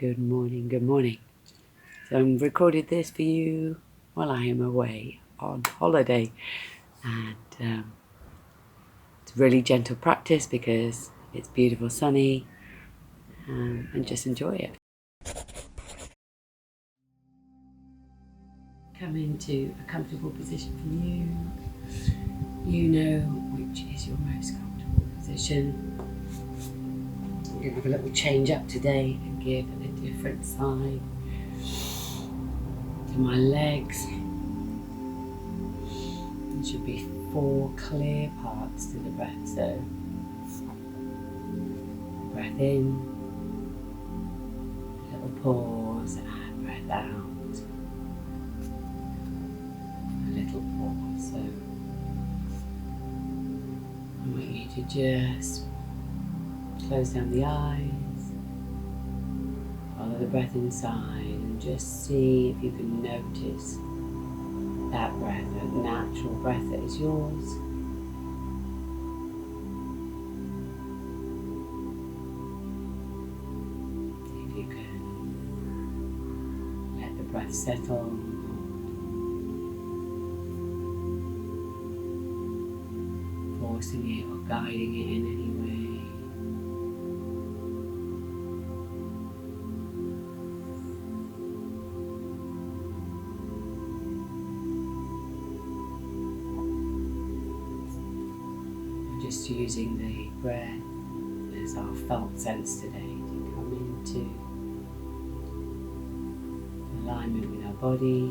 Good morning, good morning. So I've recorded this for you while I am away on holiday, and it's really gentle practice because it's beautiful sunny, and just enjoy it. Come into a comfortable position for you. You know which is your most comfortable position. I'm going to have a little change up today and give a different side to my legs. There should be 4 clear parts to the breath. So breath in, a little pause, and breath out. A little pause. So I want you to just close down the eyes, follow the breath inside, and just see if you can notice that breath, that natural breath that is yours. If you can let the breath settle, forcing it or guiding it in any way. Just using the breath as our felt sense today to come into alignment with our body,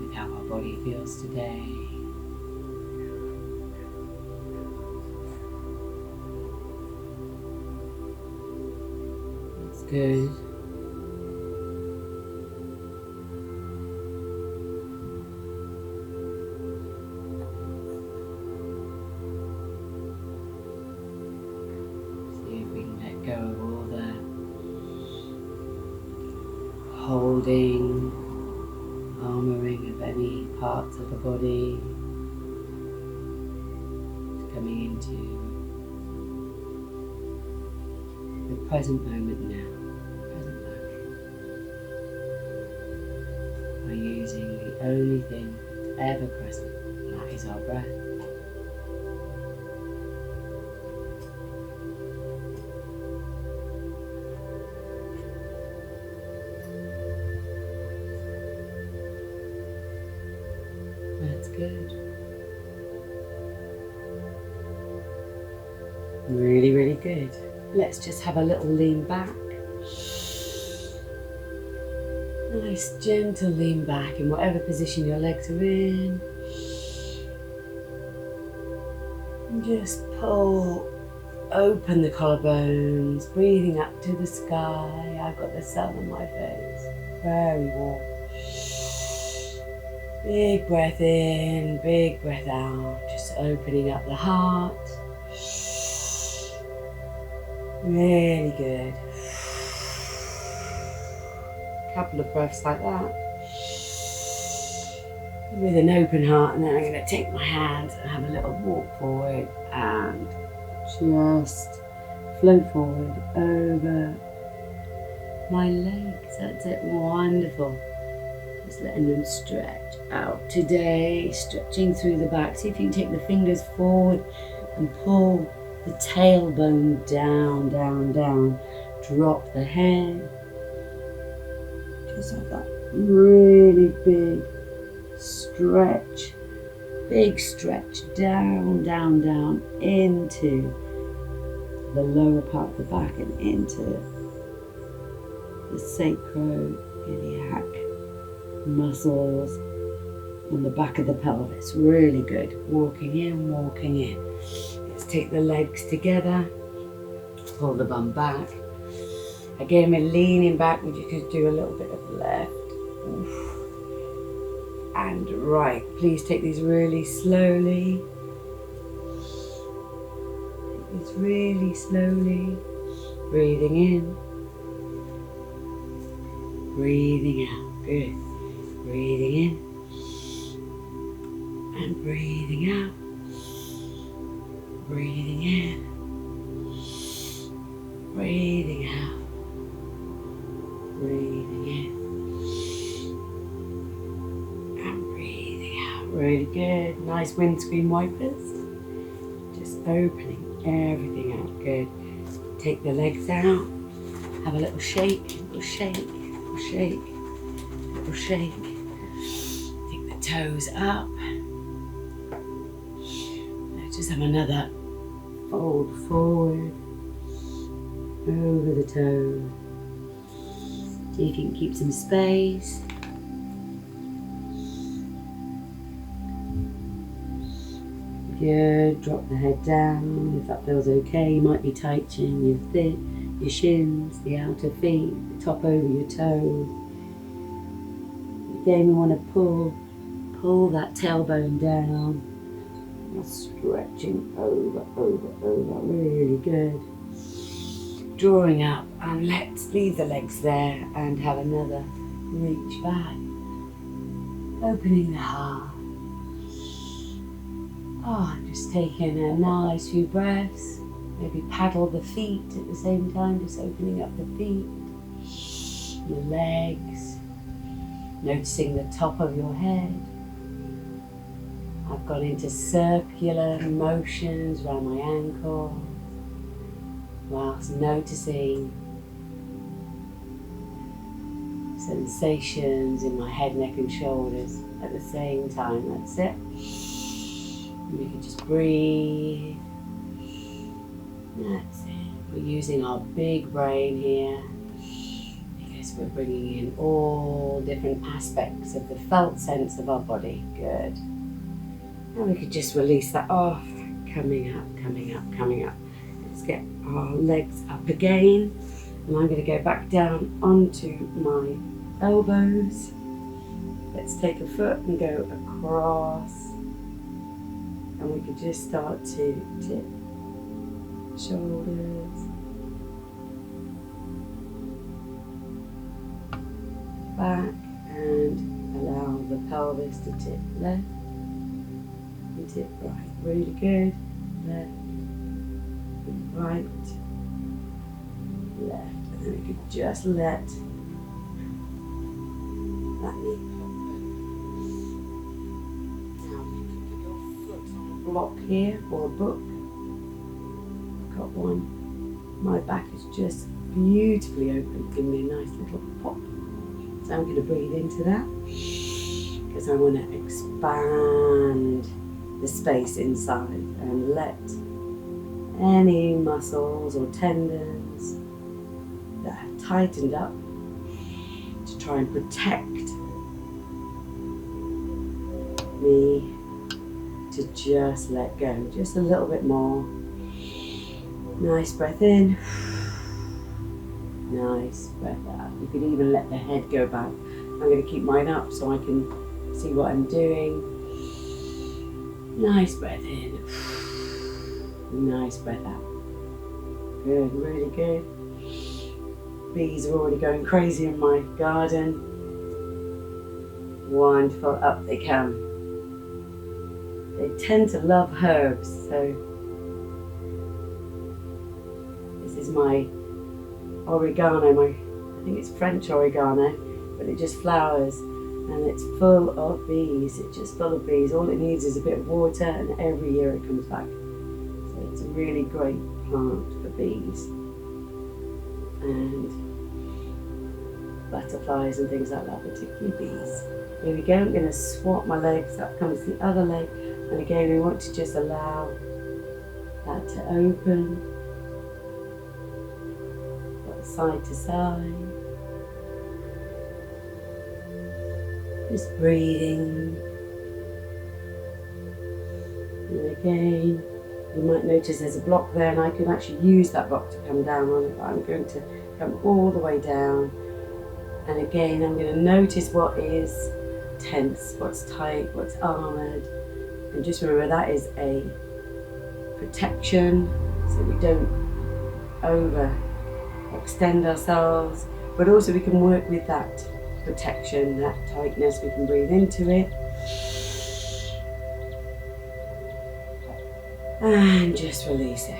with how our body feels today. That's good. Go of all the holding, armouring of any parts of the body, coming into the present moment now, present moment. We're using the only thing that's ever present, and that is our breath. That's good. Really, really good. Let's just have a little lean back. Nice gentle lean back in whatever position your legs are in. And just pull open the collarbones, breathing up to the sky. I've got the sun on my face. Very warm. Big breath in, big breath out, just opening up the heart. Really good. Couple of breaths like that. With an open heart, and then I'm going to take my hands and have a little walk forward and just float forward over my legs. That's it, wonderful. Just letting them stretch out today, stretching through the back. See if you can take the fingers forward and pull the tailbone down, down, down. Drop the head. Just have that really big stretch down, down, down into the lower part of the back and into the sacroiliac muscles on the back of the pelvis. Really good. Walking in, walking in. Let's take the legs together. Pull the bum back. Again, we're leaning back. We just do a little bit of left. And right. Please take these really slowly. Take these really slowly. Breathing in. Breathing out. Good. Breathing in and breathing out. Breathing in breathing out, breathing in, and breathing out. Really good. Nice windscreen wipers. Just opening everything out. Good. Take the legs out. Have a little shake, little shake, little shake, little shake. Take the toes up. Just have another fold forward over the toes. See if you can keep some space. Good. Drop the head down if that feels okay. You might be tightening your shins, the outer feet, the top over your toes. Again, we want to pull that tailbone down. Stretching over, really good. Drawing up, and let's leave the legs there and have another reach back. Opening the heart. I'm just taking a nice few breaths. Maybe paddle the feet at the same time, just opening up the feet, your legs, noticing the top of your head. I've gone into circular motions around my ankle, whilst noticing sensations in my head, neck and shoulders at the same time. That's it. And we can just breathe. That's it. We're using our big brain here because we're bringing in all different aspects of the felt sense of our body. Good. And we could just release that off, coming up, coming up, coming up. Let's get our legs up again. And I'm going to go back down onto my elbows. Let's take a foot and go across. And we could just start to tip shoulders. Back and allow the pelvis to tip left. And tip right, really good. Left, and right, left. And then we could just let that knee pop. Now you can put your foot on a block here or a book. I've got one. My back is just beautifully open, giving me a nice little pop. So I'm going to breathe into that because I want to expand the space inside and let any muscles or tendons that have tightened up to try and protect me to just let go. Just a little bit more. Nice breath in. Nice breath out. You could even let the head go back. I'm going to keep mine up so I can see what I'm doing. Nice breath in. Nice breath out. Good, really good. Bees are already going crazy in my garden. Wonderful, up they come. They tend to love herbs, so this is my oregano, I think it's French oregano, but it just flowers and it's full of bees. It's just full of bees. All it needs is a bit of water and every year it comes back. So it's a really great plant for bees and butterflies and things like that, particularly bees. Here we go. I'm going to swap my legs. Up comes the other leg. And again, we want to just allow that to open. Side to side. Just breathing. And again, you might notice there's a block there and I can actually use that block to come down on it. But I'm going to come all the way down. And again, I'm going to notice what is tense, what's tight, what's armoured. And just remember that is a protection so we don't overextend ourselves, but also we can work with that protection, that tightness. We can breathe into it and just release it,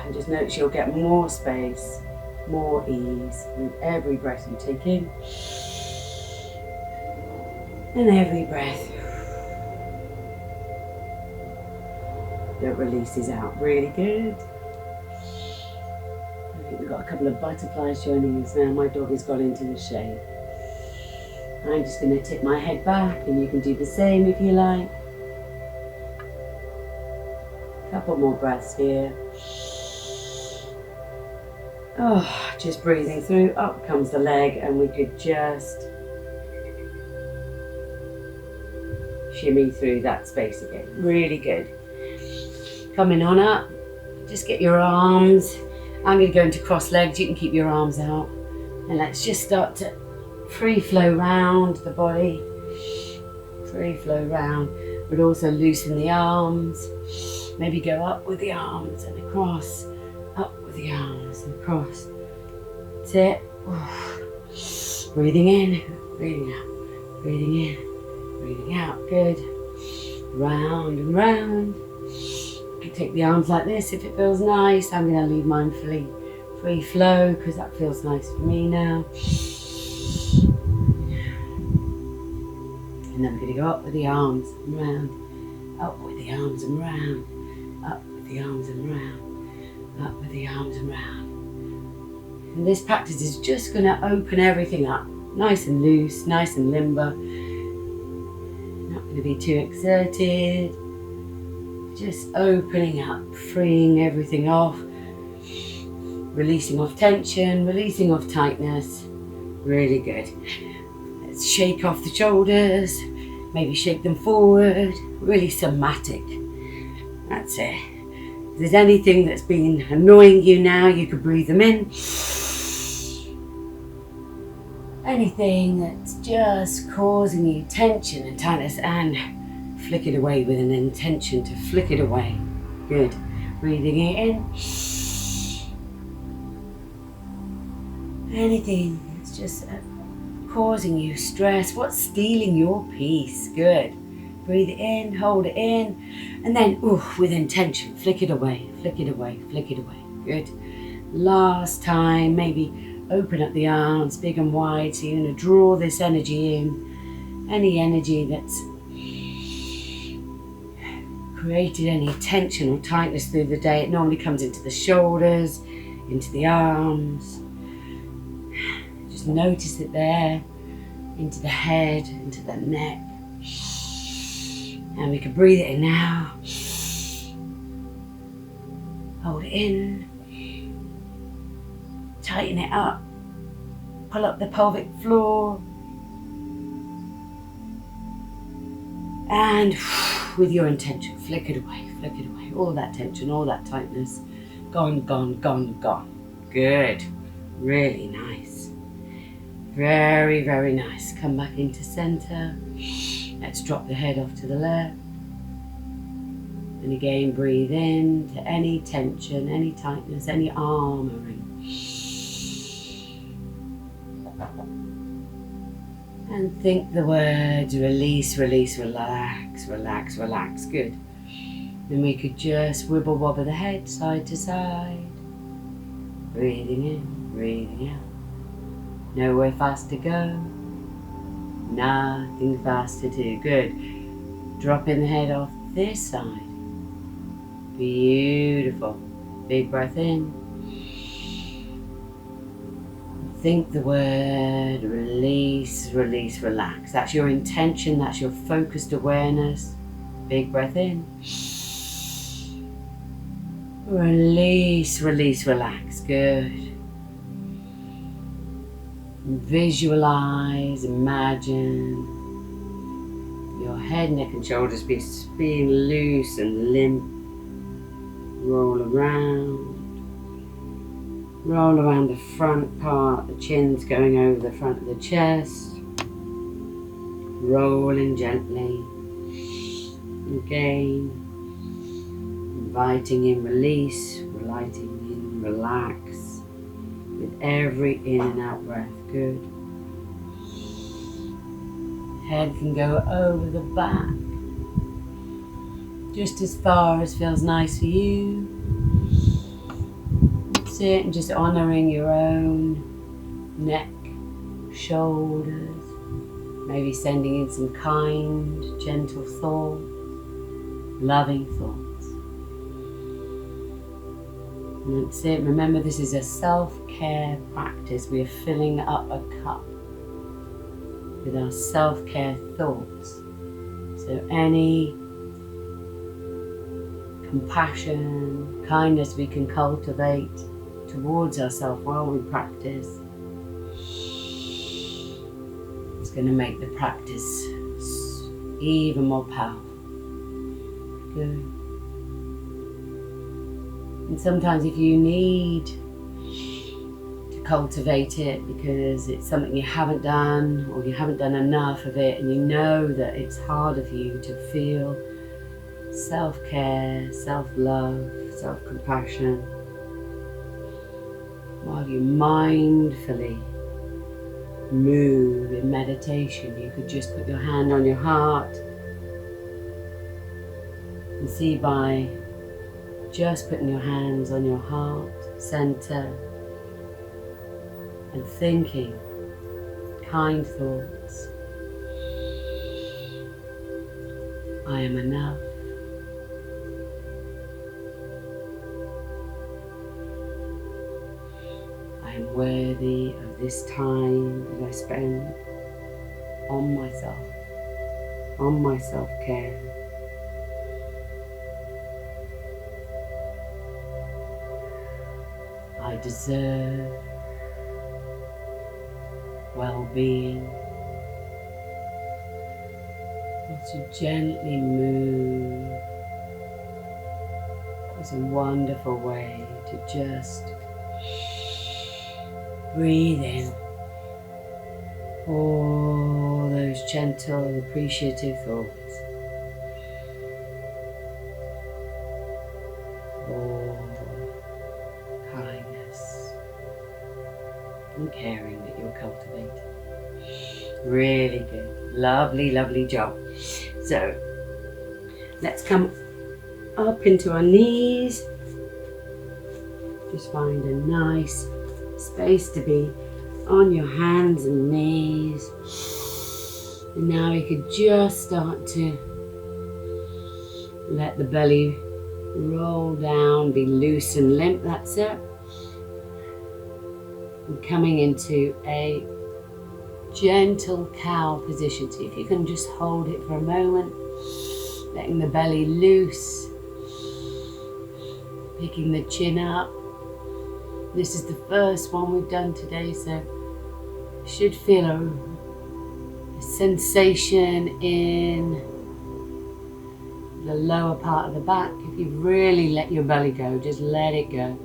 and just notice you'll get more space more ease with every breath you take in and every breath that releases out. Really good. I think we've got a couple of butterflies joining us now. My dog has gone into the shade. I'm just going to tip my head back, and you can do the same if you like. Couple more breaths here. Oh, just breathing through. Up comes the leg, and we could just shimmy through that space again. Really good. Coming on up, just get your arms. I'm going to go into cross legs. You can keep your arms out, and let's just start to free flow round the body. Free flow round, but also loosen the arms. Maybe go up with the arms and across, up with the arms and across. That's it. Breathing in, breathing out, breathing in, breathing out. Good. Round and round. You can take the arms like this if it feels nice. I'm going to leave mine free flow because that feels nice for me now. And then we're going to go up with the arms and round, up with the arms and round. Up with the arms and round, up with the arms and round. And this practice is just going to open everything up, nice and loose, nice and limber. Not going to be too exerted. Just opening up, freeing everything off, releasing off tension, releasing off tightness. Really good. Let's shake off the shoulders, maybe shake them forward, really somatic. That's it. If there's anything that's been annoying you now, you could breathe them in. Anything that's just causing you tension and tightness, and flick it away with an intention to flick it away. Good. Breathing it in. Anything that's just causing you stress, what's stealing your peace. Good. Breathe it in, hold it in, and then with intention, flick it away, flick it away, flick it away. Good. Last time, maybe open up the arms big and wide, so you're going to draw this energy in. Any energy that's created any tension or tightness through the day, it normally comes into the shoulders, into the arms. Just notice it there, into the head, into the neck. And we can breathe it in now. Hold it in. Tighten it up. Pull up the pelvic floor. And with your intention, flick it away, flick it away. All that tension, all that tightness. Gone, gone, gone, gone. Good. Really nice. Very, very nice. Come back into center. Let's drop the head off to the left. And again, breathe in to any tension, any tightness, any armoring. And think the words release, release, relax, relax, relax. Good. Then we could just wibble wobble the head side to side. Breathing in, breathing out. Nowhere fast to go. Nothing fast to do. Good. Dropping the head off this side. Beautiful. Big breath in. Think the word release, release, relax. That's your intention. That's your focused awareness. Big breath in. Release, release, relax. Good. Visualize, imagine your head, neck and shoulders being loose and limp. Roll around the front part, the chin's going over the front of the chest. Rolling gently. Again, inviting in release, inviting in relax with every in and out breath. Good. Head can go over the back, just as far as feels nice for you. That's it, and just honouring your own neck, shoulders, maybe sending in some kind, gentle thoughts, loving thoughts. And that's it. Remember, this is a self-care practice. We are filling up a cup with our self-care thoughts. So any compassion, kindness we can cultivate towards ourselves while we practice, it's going to make the practice even more powerful. Good. And sometimes if you need to cultivate it because it's something you haven't done, or you haven't done enough of it, and you know that it's harder for you to feel self-care, self-love, self-compassion, while you mindfully move in meditation, you could just put your hand on your heart and see, by just putting your hands on your heart center and thinking kind thoughts. I am enough. I am worthy of this time that I spend on myself, on my self-care. I deserve well-being. As you gently move, it's a wonderful way to just breathe in all those gentle, appreciative thoughts. All kindness and caring that you're cultivating. Really good. Lovely, lovely job. So let's come up into our knees. Just find a nice space to be on your hands and knees. And now you could just start to let the belly roll down, be loose and limp. That's it. And coming into a gentle cow position. So if you can just hold it for a moment, letting the belly loose, picking the chin up. This is the first one we've done today, so you should feel a sensation in the lower part of the back. If you've really let your belly go, just let it go.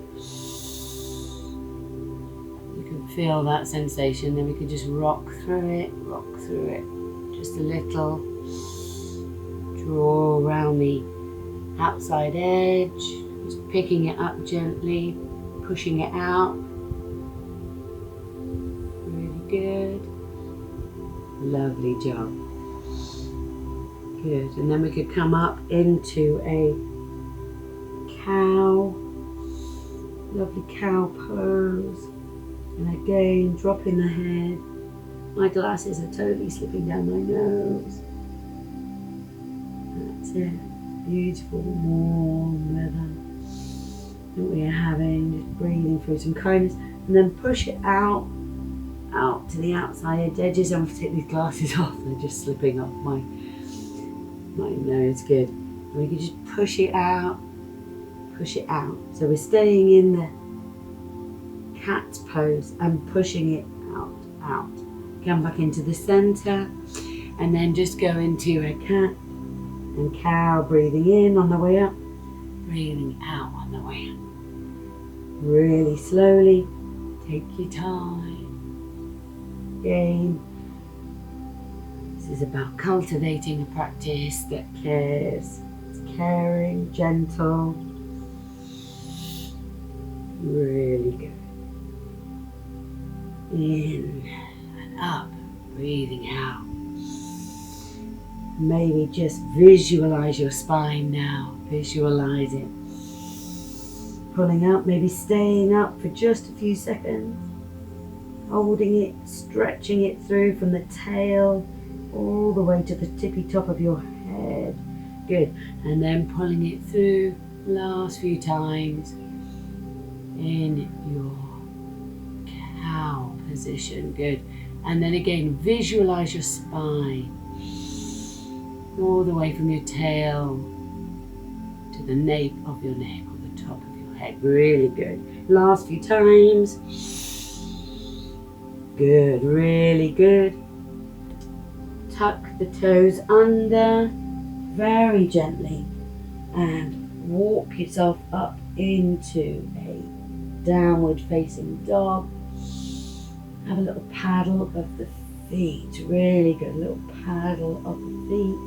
You can feel that sensation, then we can just rock through it, just a little. Draw around the outside edge, just picking it up gently, pushing it out. Really good. Lovely job. Good. And then we could come up into a cow, lovely cow pose. And again, dropping the head. My glasses are totally slipping down my nose. That's it. Beautiful, warm weather that we are having. Just breathing through some kindness. And then push it out to the outside edges. I'm going to take these glasses off. They're just slipping off my nose. Good. And we can just push it out. So we're staying in the cat's pose and pushing it out. Come back into the center and then just go into a cat and cow, breathing in on the way up, breathing out on the way up. Really slowly, take your time. Again, this is about cultivating a practice that cares. It's caring, gentle, really good. In and up, breathing out. Maybe just visualize your spine now. Visualize it pulling up, maybe staying up for just a few seconds, holding it, stretching it through from the tail all the way to the tippy top of your head. Good. And then pulling it through last few times in your cow position. Good. And then again, visualize your spine all the way from your tail to the nape of your neck or the top of your head. Really good. Last few times. Good, really good. Tuck the toes under very gently and walk yourself up into a downward facing dog. Have a little paddle of the feet, really good. A little paddle of the feet.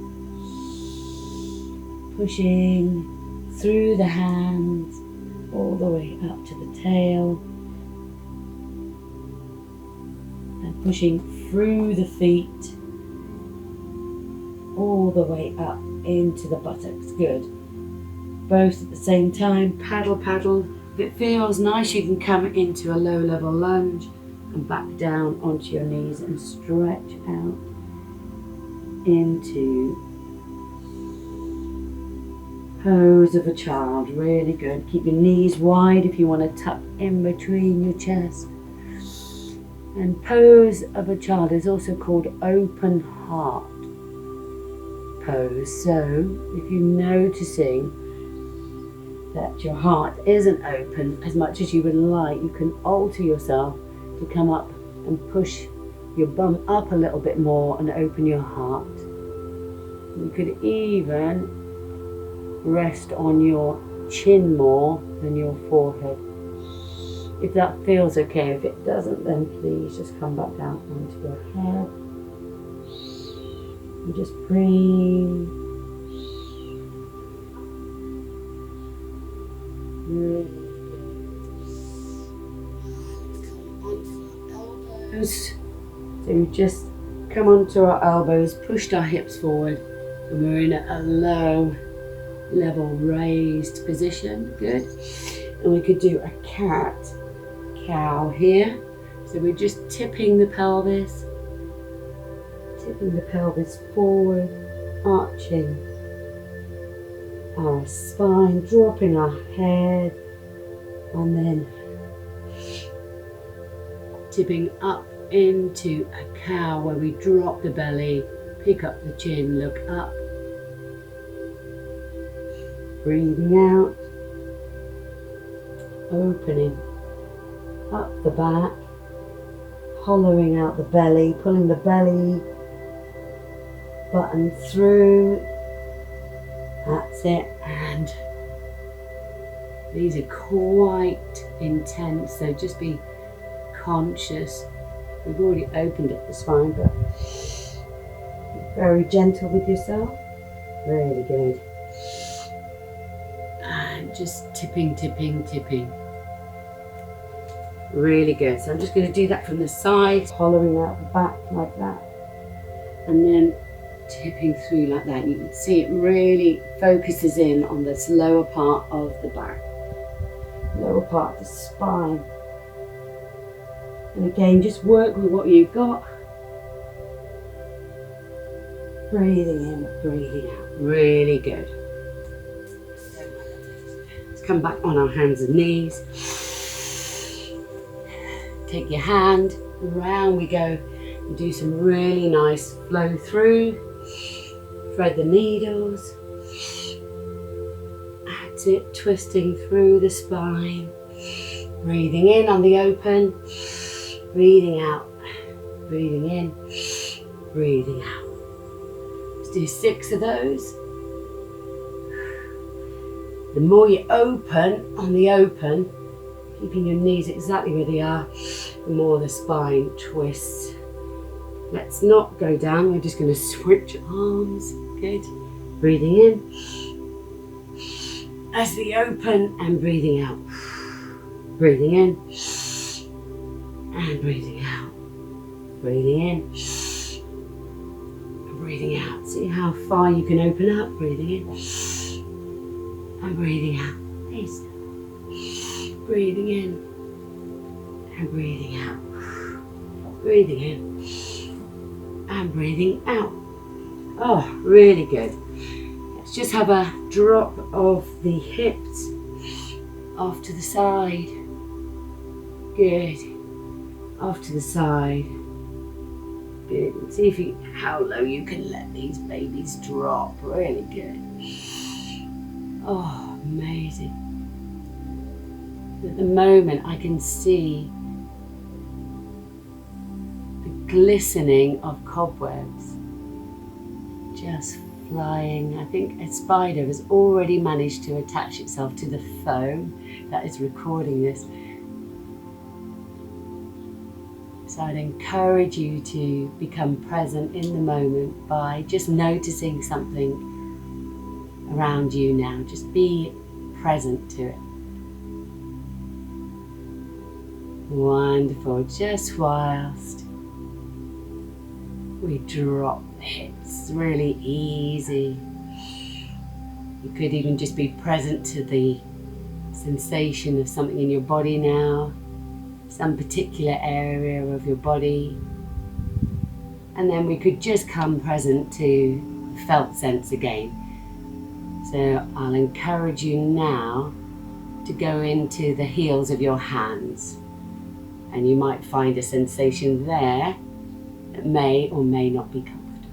Pushing through the hands all the way up to the tail. And pushing through the feet all the way up into the buttocks. Good. Both at the same time. Paddle, paddle. If it feels nice, you can come into a low level lunge and back down onto your knees and stretch out into pose of a child. Really good. Keep your knees wide if you want to tuck in between your chest. And pose of a child is also called open heart pose. So if you're noticing that your heart isn't open as much as you would like, you can alter yourself to come up and push your bum up a little bit more and open your heart. You could even rest on your chin more than your forehead. If that feels okay. If it doesn't, then please just come back down onto your head. And just breathe. Elbows. So just come onto our elbows, pushed our hips forward, and we're in a low level raised position. Good. And we could do a cat cow here. So we're just tipping the pelvis forward, arching our spine, dropping our head, and then tipping up into a cow where we drop the belly, pick up the chin, look up, breathing out, opening up the back, hollowing out the belly, pulling the belly button through. That's it. And these are quite intense, so just be conscious. We've already opened up the spine, but be very gentle with yourself. Really good. And just tipping, tipping, tipping. Really good. So I'm just going to do that from the side, hollowing out the back like that, and then tipping through like that. You can see it really focuses in on this lower part of the back, lower part of the spine. And again, just work with what you've got. Breathing in, breathing out. Really good. Let's come back on our hands and knees. Take your hand, round we go, and do some really nice flow through. Thread the needles. That's it, twisting through the spine. Breathing in on the open, breathing out, breathing in, breathing out. Let's do 6 of those. The more you open on the open, keeping your knees exactly where they are, the more the spine twists. Let's not go down, we're just going to switch arms. Good. Breathing in as the open and breathing out. Breathing in and breathing out. Breathing in and breathing out. See how far you can open up. Breathing in and breathing out. Please. Breathing in and breathing out. Breathing in and breathing out. Oh, really good. Let's just have a drop of the hips off to the side. Good. Off to the side. Good. And see if how low you can let these babies drop. Really good. Oh, amazing. At the moment I can see the glistening of cobwebs just flying. I think a spider has already managed to attach itself to the foam that is recording this. So I'd encourage you to become present in the moment by just noticing something around you now. Just be present to it. Wonderful. Just whilst we drop the hips, really easy. You could even just be present to the sensation of something in your body now, some particular area of your body. And then we could just come present to felt sense again. So I'll encourage you now to go into the heels of your hands. And you might find a sensation there that may or may not be comfortable.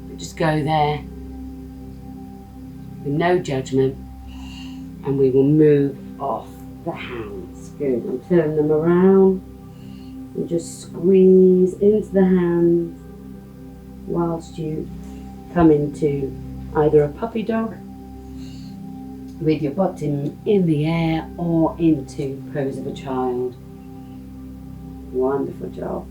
But just go there with no judgment, and we will move off the hands. Good, and turn them around and just squeeze into the hands whilst you come into either a puppy dog with your bottom in the air or into pose of a child. Wonderful job.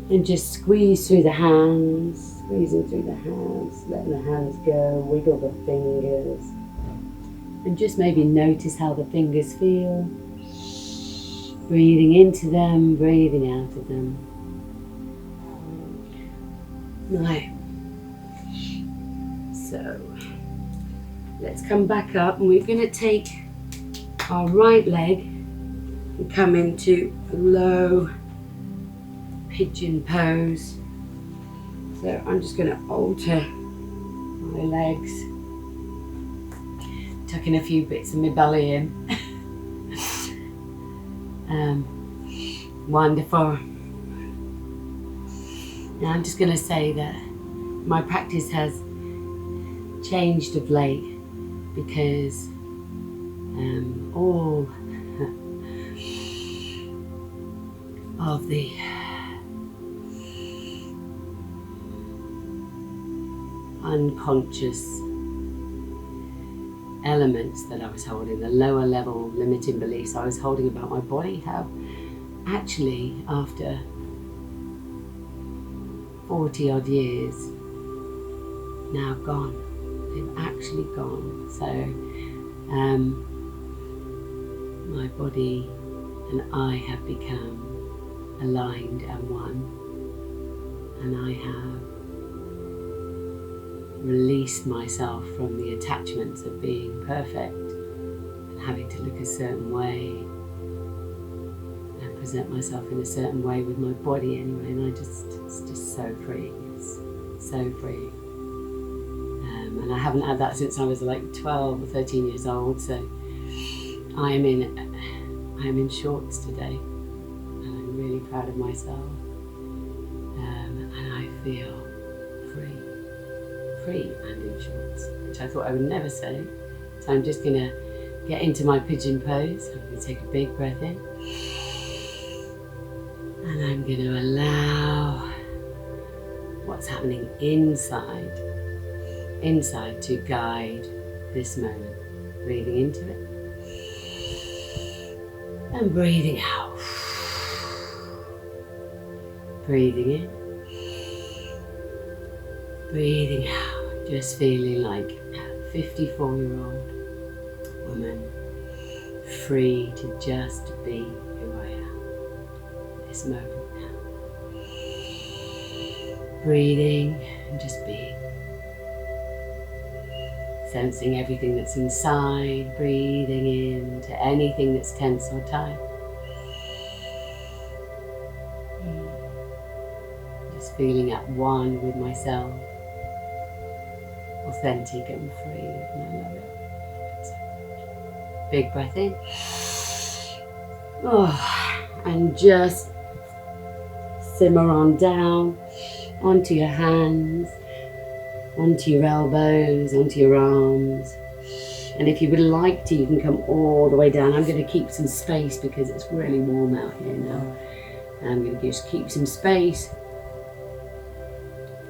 And just squeeze through the hands, squeezing through the hands, letting the hands go, wiggle the fingers. And just maybe notice how the fingers feel. Breathing into them, breathing out of them. Right. So, let's come back up, and we're going to take our right leg and come into a low pigeon pose. So I'm just going to alter my legs, tucking a few bits of my belly in. Wonderful. Now I'm just going to say that my practice has changed of late because all of the unconscious elements that I was holding, the lower level limiting beliefs I was holding about my body, have actually, after 40 odd years, now gone. They've actually gone. So my body and I have become aligned and one, and I have released myself from the attachments of being perfect and having to look a certain way and present myself in a certain way with my body anyway, and it's just so free. It's so free. And I haven't had that since I was like 12 or 13 years old, so I am in shorts today. Really proud of myself, and I feel free and in shorts, which I thought I would never say. So I'm just going to get into my pigeon pose. I'm going to take a big breath in, and I'm going to allow what's happening inside to guide this moment. Breathing into it and breathing out. Breathing in, breathing out, just feeling like a 54-year-old woman, free to just be who I am this moment now. Breathing and just being. Sensing everything that's inside, breathing into anything that's tense or tight. Just feeling at one with myself, authentic and free, and I love it so much. Big breath in. And just simmer on down onto your hands, onto your elbows, onto your arms. And if you would like to, you can come all the way down. I'm going to keep some space because it's really warm out here now. I'm going to just keep some space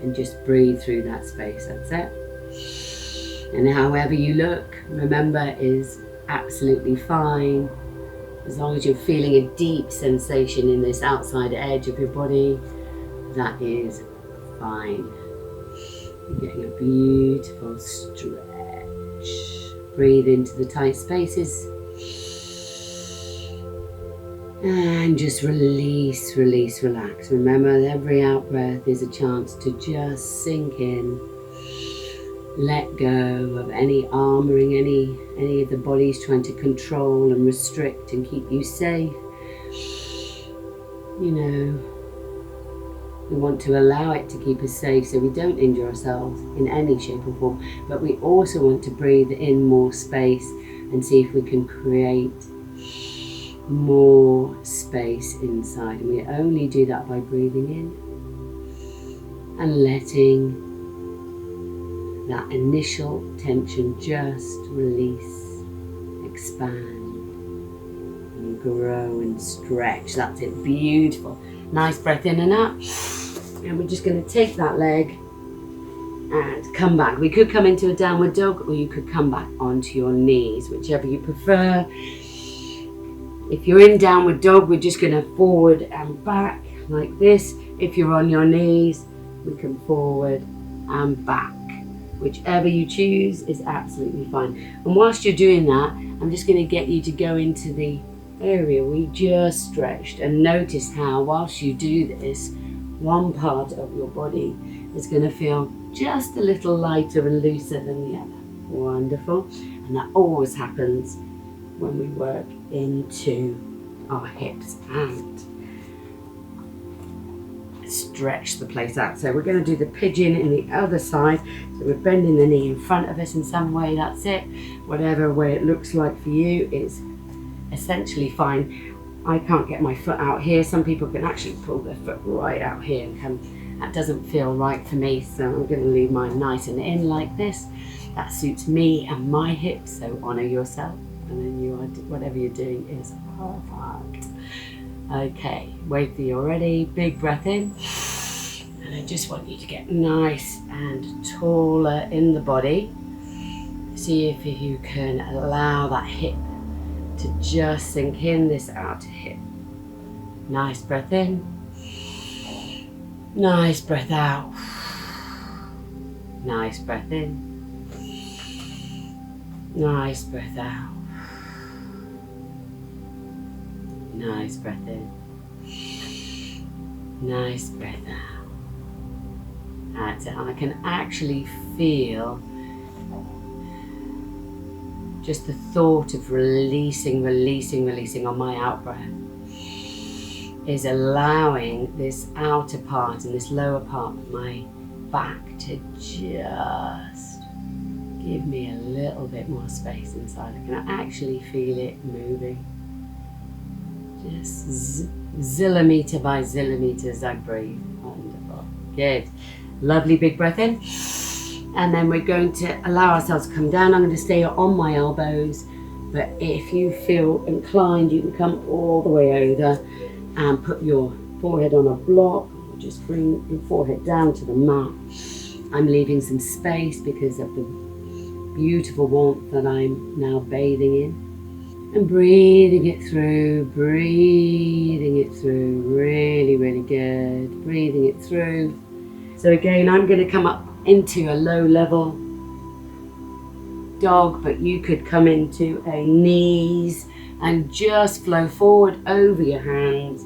and just breathe through that space. That's it. And however you look, remember, is absolutely fine. As long as you're feeling a deep sensation in this outside edge of your body, that is fine. You're getting a beautiful stretch. Breathe into the tight spaces. And just release, release, relax. Remember, every out breath is a chance to just sink in. Let go of any armoring, any of the body's trying to control and restrict and keep you safe. You know, we want to allow it to keep us safe so we don't injure ourselves in any shape or form. But we also want to breathe in more space and see if we can create more space inside. And we only do that by breathing in and letting that initial tension just release, expand, and grow and stretch. That's it, beautiful. Nice breath in and out. And we're just going to take that leg and come back. We could come into a downward dog, or you could come back onto your knees, whichever you prefer. If you're in downward dog, we're just going to forward and back like this. If you're on your knees, we can forward and back. Whichever you choose is absolutely fine. And whilst you're doing that, I'm just going to get you to go into the area we just stretched and notice how, whilst you do this, one part of your body is going to feel just a little lighter and looser than the other. Wonderful. And that always happens when we work into our hips and stretch the place out. So we're going to do the pigeon in the other side. So we're bending the knee in front of us in some way. That's it. Whatever way it looks like for you is essentially fine. I can't get my foot out here. Some people can actually pull their foot right out here and come. That doesn't feel right for me, so I'm going to leave mine nice and in like this. That suits me and my hips, so honour yourself, and then you are, whatever you're doing is perfect. Okay, wait till you're ready. Big breath in. And I just want you to get nice and taller in the body. See if you can allow that hip to just sink in, this outer hip. Nice breath in. Nice breath out. Nice breath in. Nice breath out. Nice breath in. Nice breath out. That's it. And I can actually feel just the thought of releasing on my out breath is allowing this outer part and this lower part of my back to just give me a little bit more space inside. I can actually feel it moving. Just zillimeter by zillimeter as I breathe. Wonderful. Good. Lovely big breath in. And then we're going to allow ourselves to come down. I'm going to stay on my elbows, but if you feel inclined, you can come all the way over and put your forehead on a block. Just bring your forehead down to the mat. I'm leaving some space because of the beautiful warmth that I'm now bathing in. And breathing it through, really, really good. Breathing it through. So again, I'm going to come up into a low level dog, but you could come into a knees and just flow forward over your hands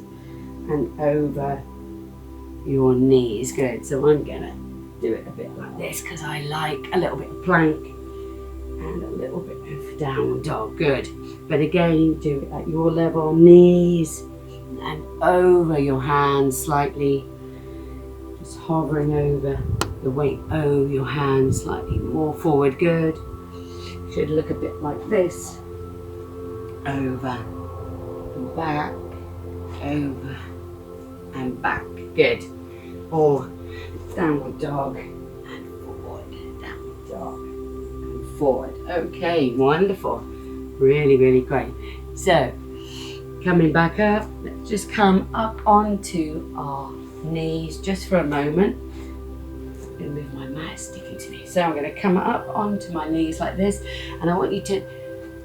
and over your knees. Good. So I'm going to do it a bit like this because I like a little bit of plank and a little bit of downward dog. Good. But again, do it at your level, knees and over your hands slightly. Just hovering over the weight over your hands slightly more forward. Good. Should look a bit like this. Over and back, over and back. Good. Or downward dog and forward, downward dog and forward. Okay, wonderful. Really, really great. So, coming back up, let's just come up onto our knees just for a moment. I'm going to move my mat sticking to me. So I'm going to come up onto my knees like this, and I want you to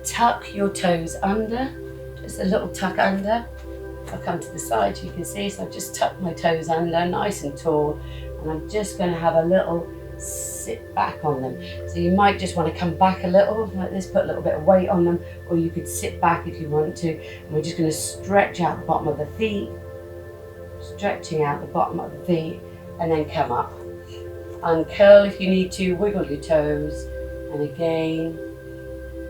tuck your toes under, just a little tuck under. I'll come to the side so you can see. So I've just tucked my toes under, nice and tall, and I'm just going to have a little sit back on them. So you might just want to come back a little like this, put a little bit of weight on them, or you could sit back if you want to. And we're just going to stretch out the bottom of the feet, stretching out the bottom of the feet, and then come up. Uncurl if you need to, wiggle your toes, and again,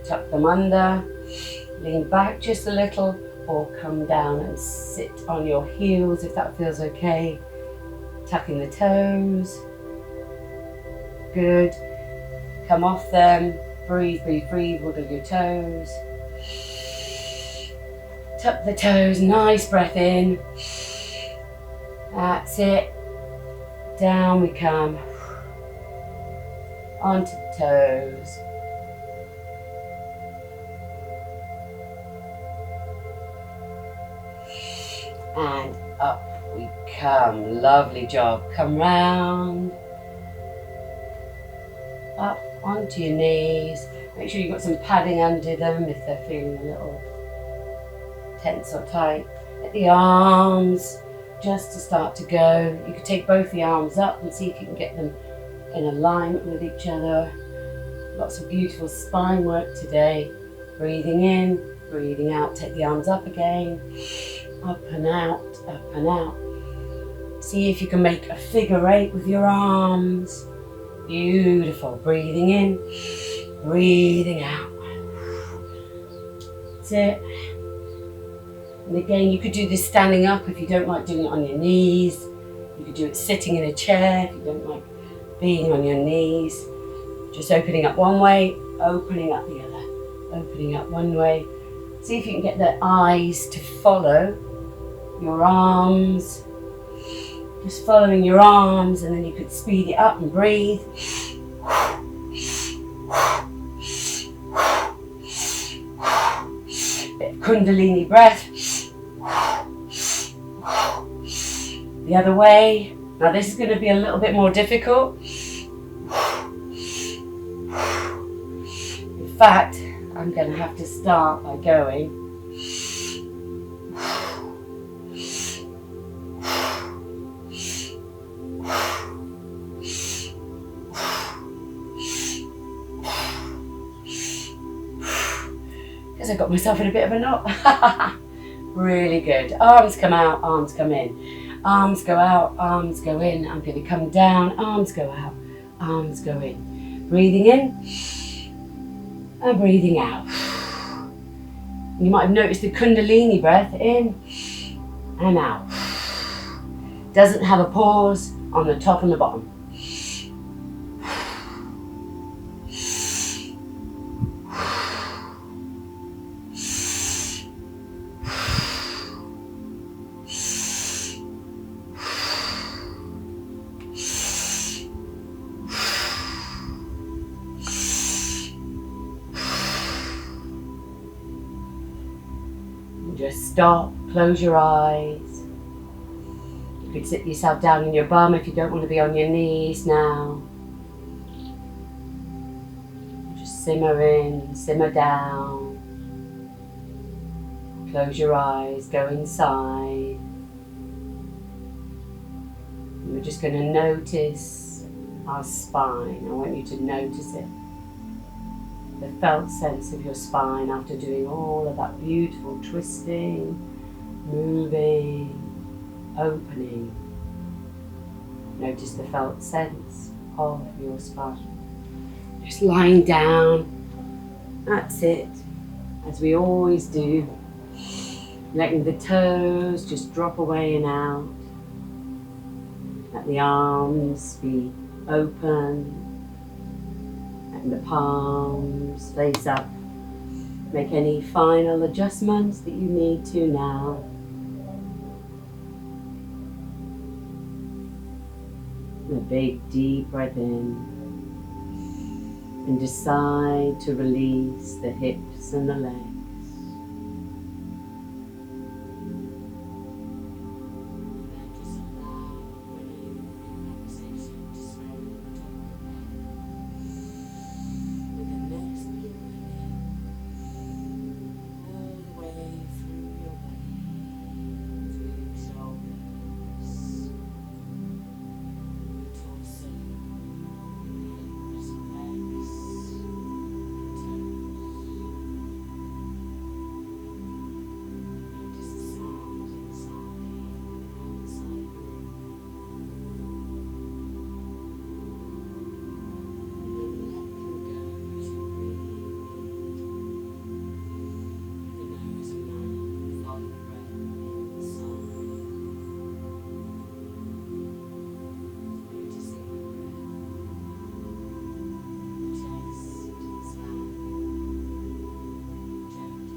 tuck them under, lean back just a little, or come down and sit on your heels if that feels okay. Tucking the toes. Good. Come off them. Breathe, breathe, breathe. Wiggle your toes. Tuck the toes. Nice breath in. That's it. Down we come. Onto the toes. And up we come. Lovely job. Come round. Up onto your knees. Make sure you've got some padding under them if they're feeling a little tense or tight. Let the arms just to start to go. You could take both the arms up and see if you can get them in alignment with each other. Lots of beautiful spine work today. Breathing in, breathing out. Take the arms up again. Up and out, up and out. See if you can make a figure eight with your arms. Beautiful. Breathing in, breathing out. That's it. And again, you could do this standing up if you don't like doing it on your knees. You could do it sitting in a chair if you don't like being on your knees. Just opening up one way, opening up the other. Opening up one way. See if you can get the eyes to follow your arms. Just following your arms, and then you could speed it up and breathe. Bit of Kundalini breath. The other way. Now this is going to be a little bit more difficult. In fact, I'm going to have to start by going because I got myself in a bit of a knot. Really good. Arms come out, arms come in. Arms go out, arms go in. I'm going to come down, arms go out, arms go in. Breathing in and breathing out. You might have noticed the Kundalini breath in and out. Doesn't have a pause on the top and the bottom. Just stop, close your eyes. You could sit yourself down on your bum if you don't want to be on your knees now. Just simmer in, simmer down. Close your eyes, go inside. And we're just going to notice our spine. I want you to notice it. The felt sense of your spine after doing all of that beautiful twisting, moving, opening. Notice the felt sense of your spine. Just lying down That's it, as we always do, letting the toes just drop away and out. Let the arms be open, letting the palms face up. Make any final adjustments that you need to now. And a big deep breath in. And decide to release the hips and the legs. And then just allow any relaxation to spread over the top of the head. With the next deep breath in, all the way through your body, through your shoulders, your torso, hips, legs, and toes. Notice the sounds inside and outside the room. And then let them go as you breathe in. Through the nose and mouth, follow the breath inside. Noticing the breath. The chest expanding gently.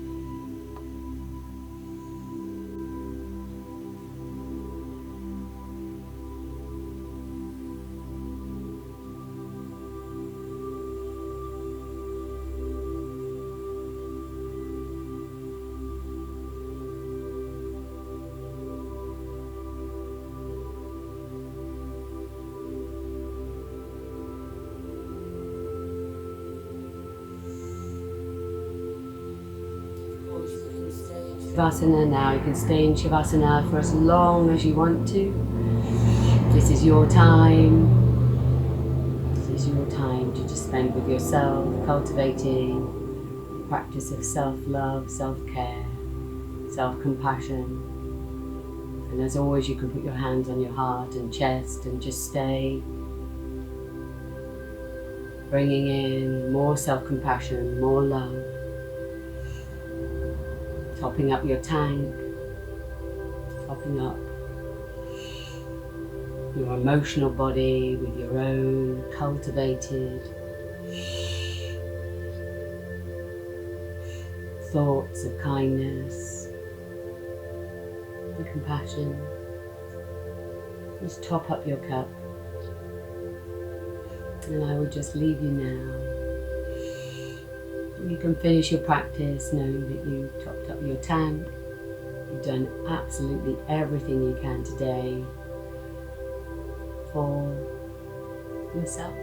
Of course, you can stay in Shavasana now. You can stay in Shavasana for as long as you want to. This is your time. This is your time to just spend with yourself, cultivating the practice of self-love, self-care, self-compassion. And as always, you can put your hands on your heart and chest and just stay. Bringing in more self-compassion, more love. Topping up your tank. Topping up your emotional body with your own cultivated thoughts of kindness and compassion. Just top up your cup. And I will just leave you now. You can finish your practice knowing that you topped up your tank. You've done absolutely everything you can today for yourself.